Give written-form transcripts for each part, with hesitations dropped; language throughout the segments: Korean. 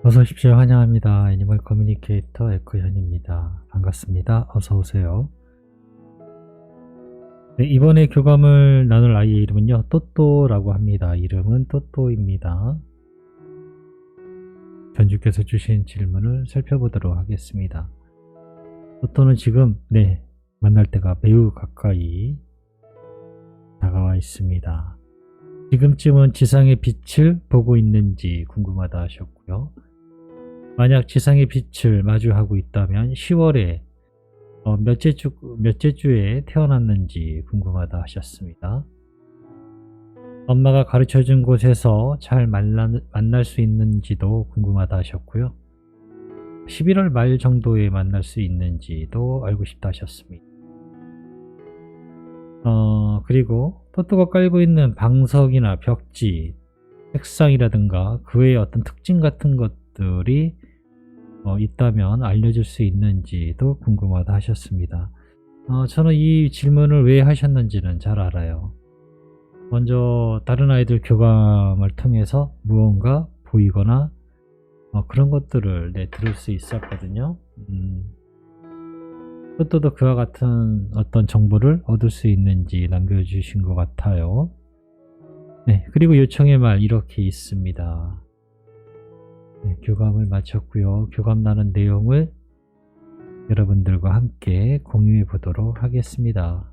어서 오십시오. 환영합니다. 애니멀 커뮤니케이터 에코현입니다. 반갑습니다. 어서 오세요. 네, 이번에 교감을 나눌 아이의 이름은요, 또또라고 합니다. 이름은 또또입니다. 견주께서 주신 질문을 살펴보도록 하겠습니다. 또또는 지금 만날 때가 매우 가까이 다가와 있습니다. 지금쯤은 지상의 빛을 보고 있는지 궁금하다 하셨고요. 만약 지상의 빛을 마주하고 있다면 10월에 몇째 주에 태어났는지 궁금하다 하셨습니다. 엄마가 가르쳐준 곳에서 잘 만날 수 있는지도 궁금하다 하셨고요. 11월 말 정도에 만날 수 있는지도 알고 싶다 하셨습니다. 그리고 또또가 깔고 있는 방석이나 벽지, 책상이라든가 그 외의 어떤 특징 같은 것들이 있다면 알려줄 수 있는지도 궁금하다 하셨습니다. 저는 이 질문을 왜 하셨는지는 잘 알아요. 먼저 다른 아이들 교감을 통해서 무언가 보이거나 그런 것들을 들을 수 있었거든요. 또도 그와 같은 어떤 정보를 얻을 수 있는지 남겨주신 것 같아요. 네, 그리고 요청의 말 이렇게 있습니다. 네, 교감을 마쳤고요. 교감 나눈 내용을 여러분들과 함께 공유해 보도록 하겠습니다.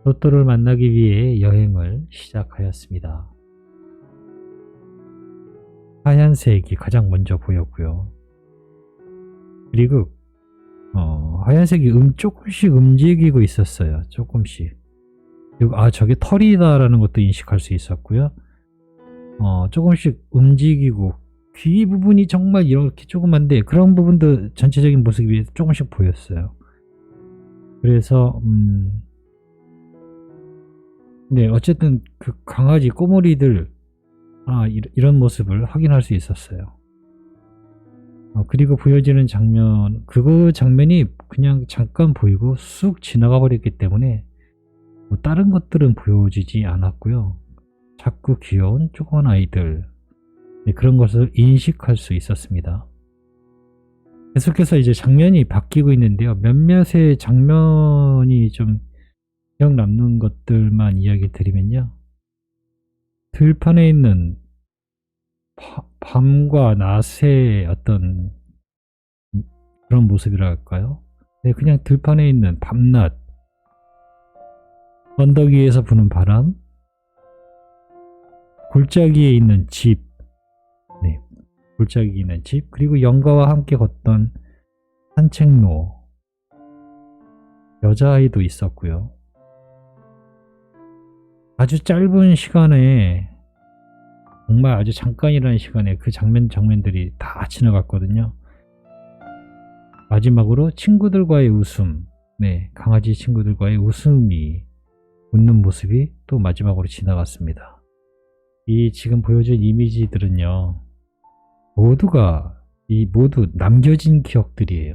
또또를 만나기 위해 여행을 시작하였습니다. 하얀색이 가장 먼저 보였고요. 그리고 하얀색이 조금씩 움직이고 있었어요. 조금씩. 그리고 저게 털이다라는 것도 인식할 수 있었고요. 조금씩 움직이고 귀 부분이 정말 이렇게 조그만데 그런 부분도 전체적인 모습이 조금씩 보였어요. 그래서 어쨌든 그 강아지 꼬물이들 이런 모습을 확인할 수 있었어요. 그리고 보여지는 장면, 그 장면이 그냥 잠깐 보이고 쑥 지나가 버렸기 때문에 다른 것들은 보여지지 않았고요. 자꾸 귀여운 조그만 아이들, 그런 것을 인식할 수 있었습니다. 계속해서 이제 장면이 바뀌고 있는데요. 몇몇의 장면이 좀 기억 남는 것들만 이야기 드리면요. 들판에 있는 밤과 낮의 어떤 그런 모습이랄까요? 그냥 들판에 있는 밤낮, 언덕 위에서 부는 바람, 골짜기에 있는 집, 골짜기에 있는 집, 그리고 영가와 함께 걷던 산책로, 여자아이도 있었고요. 아주 짧은 시간에, 정말 아주 잠깐이라는 시간에 그 장면들이 다 지나갔거든요. 마지막으로 친구들과의 웃음, 강아지 친구들과의 웃음이 웃는 모습이 또 마지막으로 지나갔습니다. 이 지금 보여준 이미지들은요, 모두 남겨진 기억들이에요.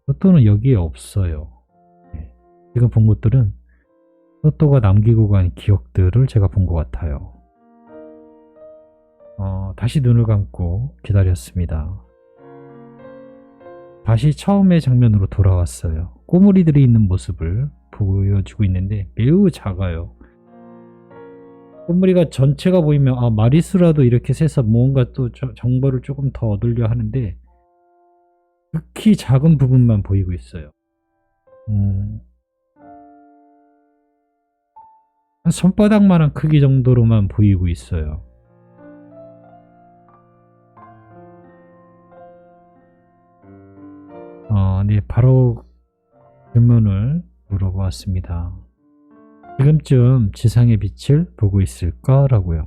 또또는 여기에 없어요. 지금 본 것들은 또또가 남기고 간 기억들을 제가 본 것 같아요. 다시 눈을 감고 기다렸습니다. 다시 처음의 장면으로 돌아왔어요. 꼬물이들이 있는 모습을 보여주고 있는데 매우 작아요. 꼬물이가 전체가 보이면 마리수라도 이렇게 세서 뭔가 또 정보를 조금 더 얻으려 하는데 극히 작은 부분만 보이고 있어요. 한 손바닥만한 크기 정도로만 보이고 있어요. 바로 질문을 물어보았습니다. 지금쯤 지상의 빛을 보고 있을까라고요.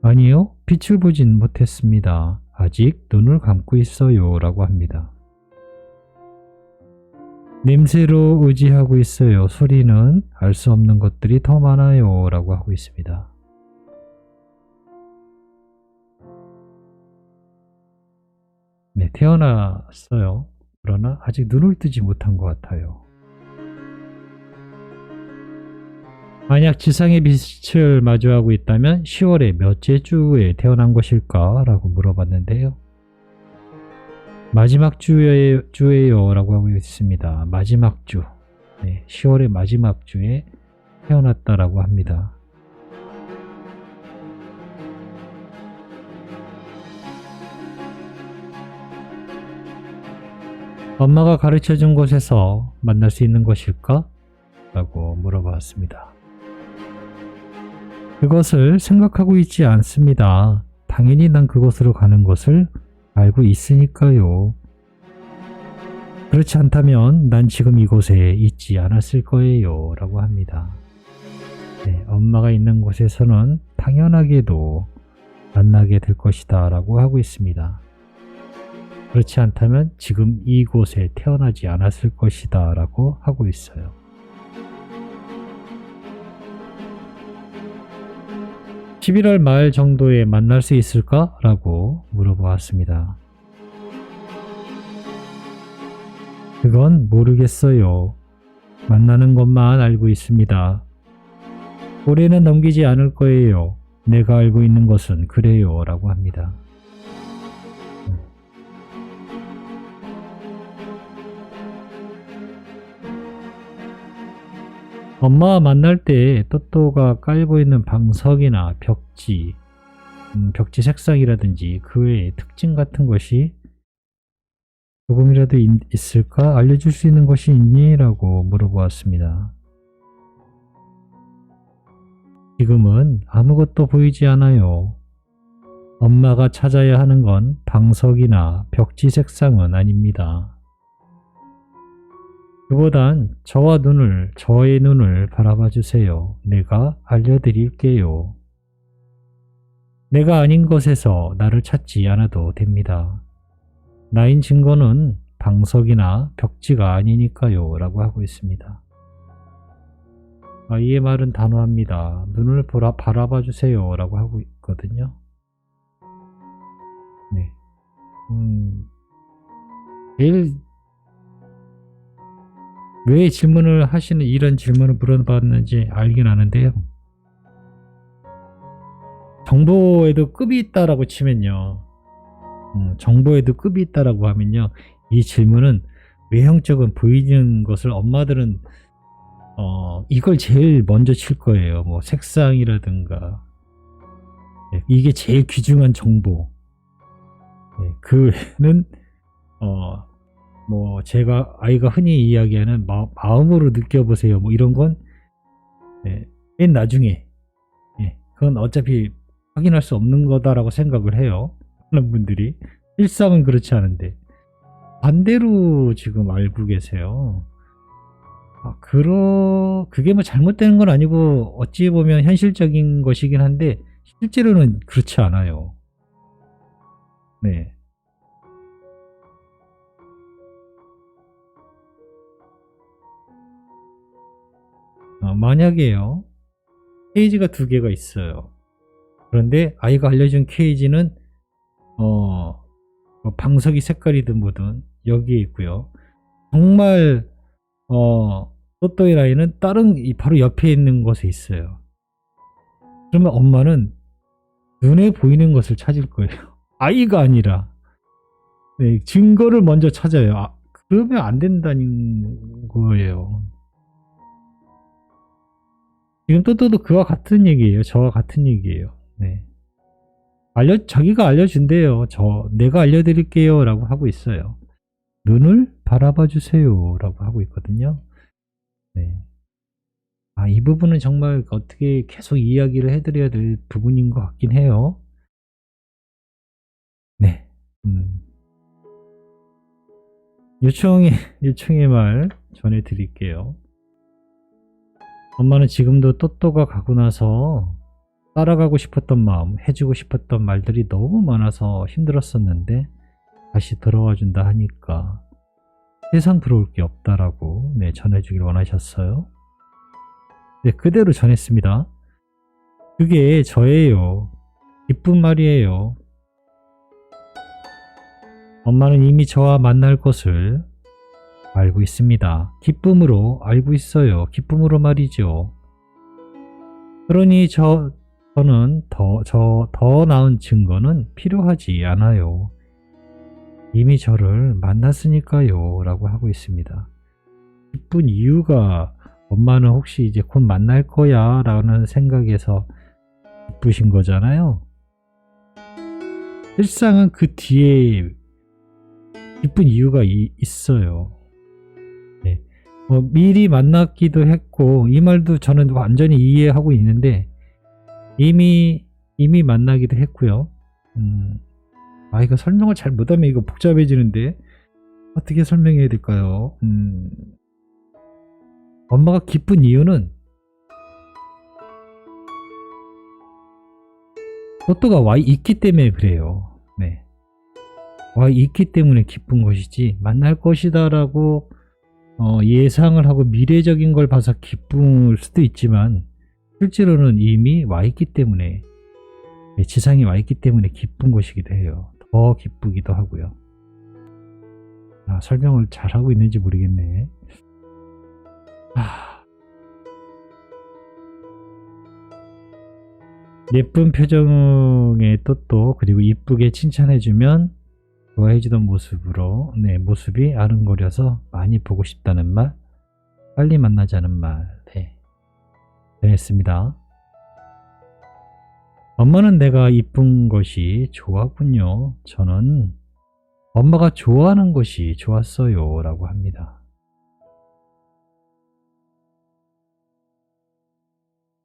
아니요, 빛을 보진 못했습니다. 아직 눈을 감고 있어요 라고 합니다. 냄새로 의지하고 있어요. 소리는 알 수 없는 것들이 더 많아요 라고 하고 있습니다. 태어났어요. 그러나 아직 눈을 뜨지 못한 것 같아요. 만약 지상의 빛을 마주하고 있다면 10월의 몇째 주에 태어난 것일까? 라고 물어봤는데요. 마지막 주예요 라고 하고 있습니다. 마지막 주. 네, 10월의 마지막 주에 태어났다라고 합니다. 엄마가 가르쳐준 곳에서 만날 수 있는 것일까? 라고 물어봤습니다. 그것을 생각하고 있지 않습니다. 당연히 난 그곳으로 가는 것을 알고 있으니까요. 그렇지 않다면 난 지금 이곳에 있지 않았을 거예요. 라고 합니다. 네, 엄마가 있는 곳에서는 당연하게도 만나게 될 것이다. 라고 하고 있습니다. 그렇지 않다면 지금 이곳에 태어나지 않았을 것이다. 라고 하고 있어요. (11월) 말 정도에 만날 수 있을까? 라고 물어보았습니다. 그건 모르겠어요. 만나는 것만 알고 있습니다. 올해는 넘기지 않을 거예요. 내가 알고 있는 것은 그래요. 라고 합니다. 엄마와 만날 때 또또가 깔고 있는 방석이나 벽지, 벽지 색상이라든지 그 외의 특징 같은 것이 조금이라도 있을까? 알려줄 수 있는 것이 있니? 라고 물어보았습니다. 지금은 아무것도 보이지 않아요. 엄마가 찾아야 하는 건 방석이나 벽지 색상은 아닙니다. 그보단 저의 눈을 바라봐 주세요. 내가 알려드릴게요. 내가 아닌 것에서 나를 찾지 않아도 됩니다. 나인 증거는 방석이나 벽지가 아니니까요. 라고 하고 있습니다. 아이의 말은 단호합니다. 눈을 바라봐 주세요. 라고 하고 있거든요. 네. 제일 왜 질문을 하시는 이런 질문을 물어봤는지 알긴 아는데요. 정보에도 급이 있다라고 치면요. 정보에도 급이 있다라고 하면요. 이 질문은 외형적인 보이는 것을 엄마들은 이걸 제일 먼저 칠 거예요. 뭐 색상이라든가. 네, 이게 제일 귀중한 정보. 네, 그 외에는 뭐 제가 아이가 흔히 이야기하는 마음으로 느껴보세요. 뭐 이런 건 맨 나중에 그건 어차피 확인할 수 없는 거다라고 생각을 해요. 그런 분들이 일상은 그렇지 않은데 반대로 지금 알고 계세요. 그게 뭐 잘못되는 건 아니고 어찌 보면 현실적인 것이긴 한데 실제로는 그렇지 않아요. 네. 만약에요. 케이지가 2개가 있어요. 그런데 아이가 알려준 케이지는 뭐 방석이 색깔이든 뭐든 여기에 있고요. 정말 또또이 라인은 다른 바로 옆에 있는 곳에 있어요. 그러면 엄마는 눈에 보이는 것을 찾을 거예요. 아이가 아니라. 네, 증거를 먼저 찾아요. 그러면 안 된다는 거예요. 지금 또또도 그와 같은 얘기예요. 저와 같은 얘기예요. 네. 자기가 알려준대요. 내가 알려드릴게요. 라고 하고 있어요. 눈을 바라봐 주세요. 라고 하고 있거든요. 네. 이 부분은 정말 어떻게 계속 이야기를 해드려야 될 부분인 것 같긴 해요. 네. 요청의 말 전해드릴게요. 엄마는 지금도 또또가 가고 나서 따라가고 싶었던 마음, 해주고 싶었던 말들이 너무 많아서 힘들었었는데 다시 돌아와 준다 하니까 세상 부러울 게 없다라고 전해주길 원하셨어요. 네, 그대로 전했습니다. 그게 저예요. 기쁜 말이에요. 엄마는 이미 저와 만날 것을 알고 있습니다. 기쁨으로 알고 있어요. 기쁨으로 말이죠. 그러니 저는 더 나은 증거는 필요하지 않아요. 이미 저를 만났으니까요. 라고 하고 있습니다. 기쁜 이유가 엄마는 혹시 이제 곧 만날 거야 라는 생각에서 기쁘신 거잖아요. 실상은 그 뒤에 기쁜 이유가 있어요. 네. 미리 만났기도 했고 이 말도 저는 완전히 이해하고 있는데 이미 만나기도 했고요. 이거 설명을 잘 못하면 이거 복잡해지는데 어떻게 설명해야 될까요? 엄마가 기쁜 이유는 로또가 와 있기 때문에 그래요. 네. 와 있기 때문에 기쁜 것이지 만날 것이다라고 예상을 하고 미래적인 걸 봐서 기쁠 수도 있지만 실제로는 이미 와 있기 때문에 지상에 와 있기 때문에 기쁜 것이기도 해요. 더 기쁘기도 하고요. 설명을 잘하고 있는지 모르겠네. 예쁜 표정의 또또 그리고 이쁘게 칭찬해주면 좋아해주던 모습이 아른거려서 많이 보고 싶다는 말, 빨리 만나자는 말. 네, 정했습니다. 엄마는 내가 이쁜 것이 좋았군요. 저는 엄마가 좋아하는 것이 좋았어요. 라고 합니다.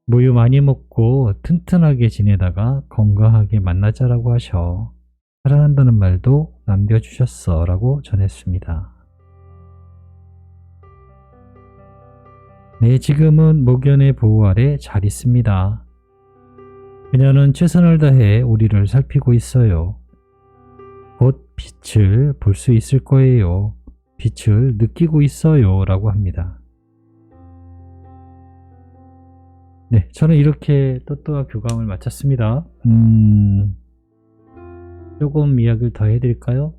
모유 많이 먹고 튼튼하게 지내다가 건강하게 만나자라고 하셔. 사랑한다는 말도 남겨주셨어. 라고 전했습니다. 네, 지금은 목연의 보호 아래 잘 있습니다. 그녀는 최선을 다해 우리를 살피고 있어요. 곧 빛을 볼 수 있을 거예요. 빛을 느끼고 있어요. 라고 합니다. 네, 저는 이렇게 또또와 교감을 마쳤습니다. 조금 이야기를 더 해드릴까요?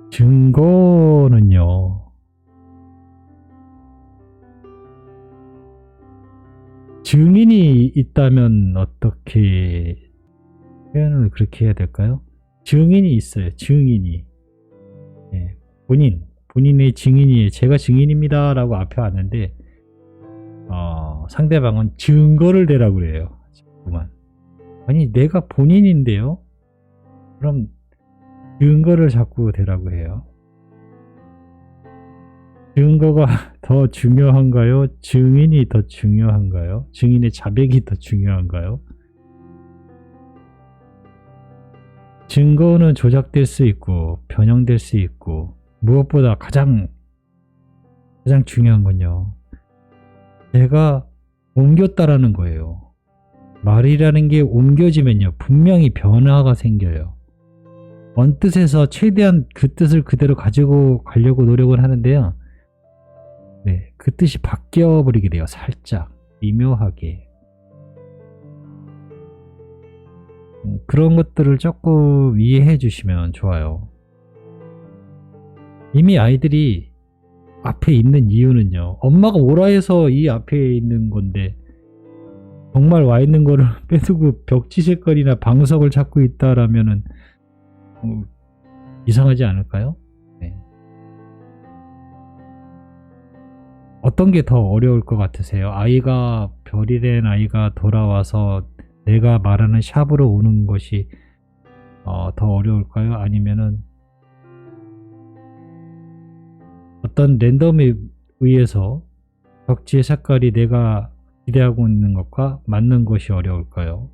증거는요. 증인이 있다면 어떻게 표현을 그렇게 해야 될까요? 증인이 있어요. 증인이. 네, 본인의 증인이 제가 증인입니다 라고 앞에 왔는데 상대방은 증거를 대라고 그래요. 자꾸만. 아니 내가 본인인데요? 그럼 증거를 자꾸 대라고 해요. 증거가 더 중요한가요? 증인이 더 중요한가요? 증인의 자백이 더 중요한가요? 증거는 조작될 수 있고 변형될 수 있고 무엇보다 가장 중요한 건요. 내가 옮겼다라는 거예요. 말이라는 게 옮겨지면요. 분명히 변화가 생겨요. 원뜻에서 최대한 그 뜻을 그대로 가지고 가려고 노력을 하는데요. 네, 그 뜻이 바뀌어버리게 돼요. 살짝, 미묘하게. 그런 것들을 조금 이해해 주시면 좋아요. 이미 아이들이 앞에 있는 이유는요. 엄마가 오라 해서 이 앞에 있는 건데 정말 와 있는 거를 빼두고 벽지색깔이나 방석을 찾고 있다라면은 이상하지 않을까요? 네. 어떤 게 더 어려울 것 같으세요? 아이가 별이 된 아이가 돌아와서 내가 말하는 샵으로 오는 것이 더 어려울까요? 아니면은 어떤 랜덤에 의해서 벽지의 색깔이 내가 기대하고 있는 것과 맞는 것이 어려울까요?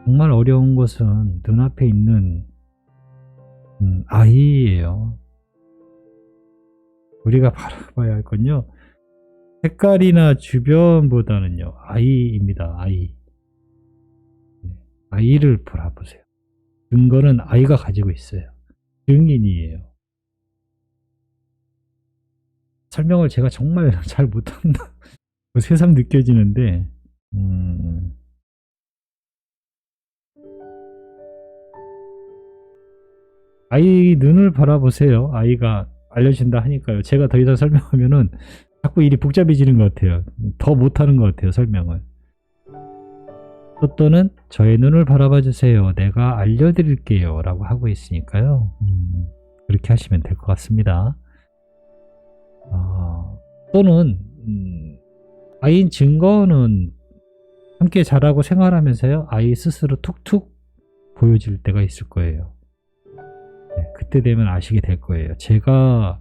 정말 어려운 것은 눈앞에 있는 아이예요. 우리가 바라봐야 할 건요. 색깔이나 주변보다는요. 아이입니다. 아이. 아이를 바라보세요. 증거는 아이가 가지고 있어요. 증인이에요. 설명을 제가 정말 잘 못한다. 새삼 느껴지는데 아이 눈을 바라보세요. 아이가 알려준다 하니까요. 제가 더 이상 설명하면은 자꾸 일이 복잡해지는 것 같아요. 더 못하는 것 같아요, 설명을. 또는 저의 눈을 바라봐 주세요. 내가 알려드릴게요. 라고 하고 있으니까요. 그렇게 하시면 될 것 같습니다. 또는 아이인 증거는 함께 자라고 생활하면서요. 아이 스스로 툭툭 보여질 때가 있을 거예요. 네, 그때 되면 아시게 될 거예요. 제가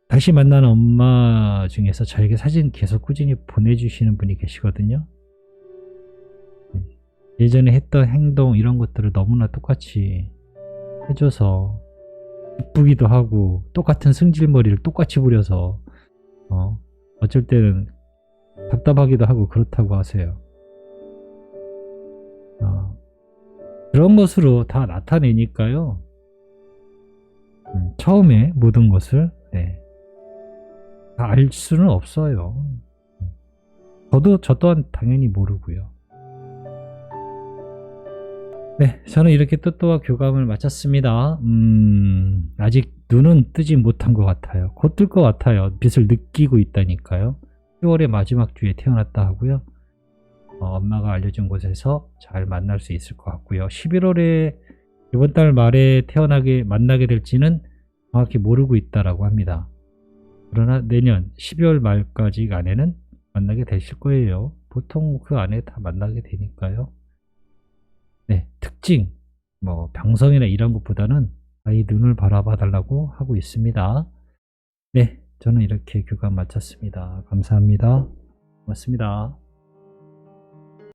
다시 만나는 엄마 중에서 저에게 사진 계속 꾸준히 보내주시는 분이 계시거든요. 예전에 했던 행동 이런 것들을 너무나 똑같이 해줘서 이쁘기도 하고 똑같은 승질머리를 똑같이 부려서 어쩔 때는 답답하기도 하고 그렇다고 하세요. 그런 것으로 다 나타내니까요. 처음에 모든 것을 다 알 수는 없어요. 저 또한 당연히 모르고요. 네, 저는 이렇게 또또와 교감을 마쳤습니다. 아직 눈은 뜨지 못한 것 같아요. 곧 뜰 것 같아요. 빛을 느끼고 있다니까요. 10월의 마지막 주에 태어났다 하고요. 엄마가 알려준 곳에서 잘 만날 수 있을 것 같고요. 11월에 이번 달 말에 만나게 될지는 정확히 모르고 있다라고 합니다. 그러나 내년 12월 말까지 안에는 만나게 되실 거예요. 보통 그 안에 다 만나게 되니까요. 네, 특징, 병성이나 이런 것보다는 아이 눈을 바라봐 달라고 하고 있습니다. 네, 저는 이렇게 교감 마쳤습니다. 감사합니다. 고맙습니다.